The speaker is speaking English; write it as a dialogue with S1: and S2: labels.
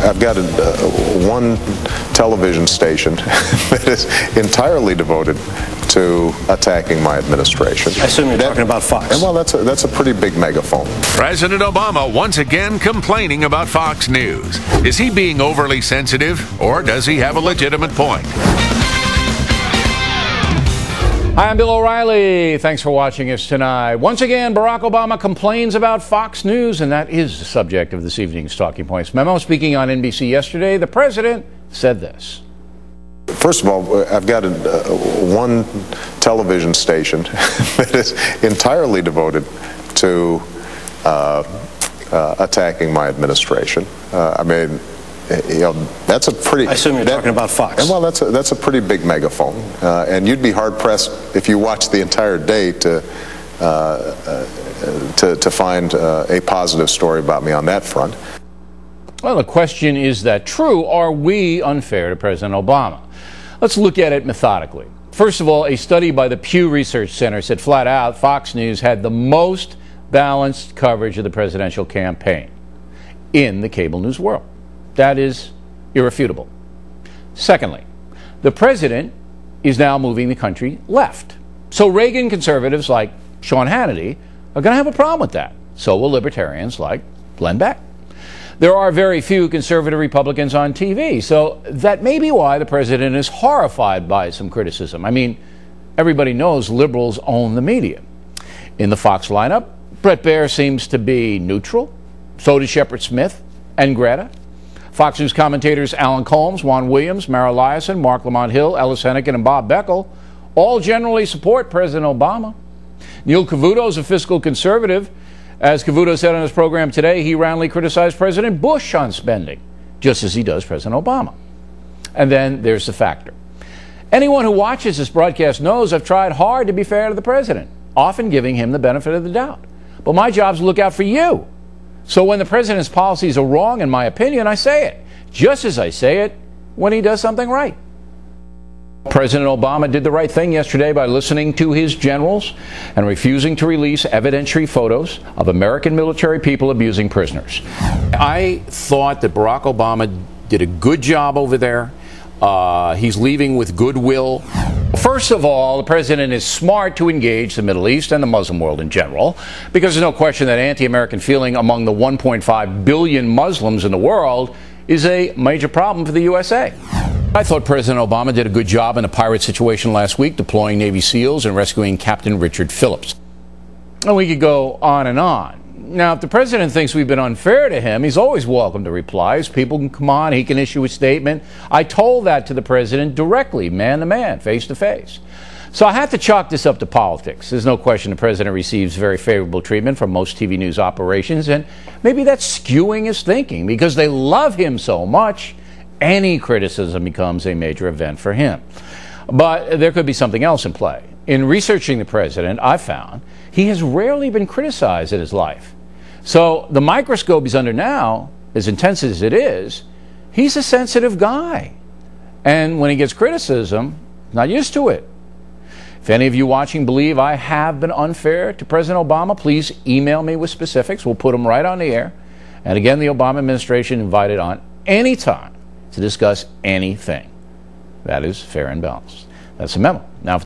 S1: I've got one television station that is entirely devoted to attacking my administration.
S2: I assume you're talking about Fox.
S1: And well, that's a pretty big megaphone.
S3: President Obama once again complaining about Fox News. Is he being overly sensitive, or does he have a legitimate point?
S4: Hi, I'm Bill O'Reilly. Thanks for watching us tonight. Once again, Barack Obama complains about Fox News, and that is the subject of this evening's Talking Points memo. Speaking on NBC yesterday, the president said this.
S1: First of all, I've got one television station that is entirely devoted to attacking my administration. I mean, you know, that's a pretty...
S2: I assume you're talking about Fox.
S1: And well, that's a pretty big megaphone, and you'd be hard-pressed if you watched the entire day to find a positive story about me on that front.
S4: Well, the question is that true? Are we unfair to President Obama? Let's look at it methodically. First of all, a study by the Pew Research Center said flat out Fox News had the most balanced coverage of the presidential campaign in the cable news world. That is irrefutable. Secondly, the president is now moving the country left. So Reagan conservatives like Sean Hannity are going to have a problem with that. So will libertarians like Glenn Beck. There are very few conservative Republicans on TV, so that may be why the president is horrified by some criticism. I mean, everybody knows liberals own the media. In the Fox lineup, Bret Baier seems to be neutral. So does Shepard Smith and Greta. Fox News commentators Alan Colmes, Juan Williams, Mara Liasson, Mark Lamont Hill, Ellis Hennigan, and Bob Beckel all generally support President Obama. Neil Cavuto is a fiscal conservative. As Cavuto said on his program today, he roundly criticized President Bush on spending, just as he does President Obama. And then there's the factor. Anyone who watches this broadcast knows I've tried hard to be fair to the president, often giving him the benefit of the doubt. But my job is to look out for you. So when the president's policies are wrong, in my opinion, I say it, just as I say it when he does something right. President Obama did the right thing yesterday by listening to his generals and refusing to release evidentiary photos of American military people abusing prisoners. I thought that Barack Obama did a good job over there. He's leaving with goodwill. First of all, the president is smart to engage the Middle East and the Muslim world in general, because there's no question that anti-American feeling among the 1.5 billion Muslims in the world is a major problem for the USA. I thought President Obama did a good job in the pirate situation last week, deploying Navy SEALs and rescuing Captain Richard Phillips. And we could go on and on. Now, if the president thinks we've been unfair to him, he's always welcome to replies. People can come on, he can issue a statement. I told that to the president directly, man to man, face to face. So I have to chalk this up to politics. There's no question the president receives very favorable treatment from most TV news operations, and maybe that's skewing his thinking because they love him so much. Any criticism becomes a major event for him. But there could be something else in play. In researching the president, I found he has rarely been criticized in his life. So the microscope he's under now, as intense as it is, he's a sensitive guy. And when he gets criticism, he's not used to it. If any of you watching believe I have been unfair to President Obama, please email me with specifics. We'll put them right on the air. And again, the Obama administration invited on any time to discuss anything that is fair and balanced. That's the memo. Now,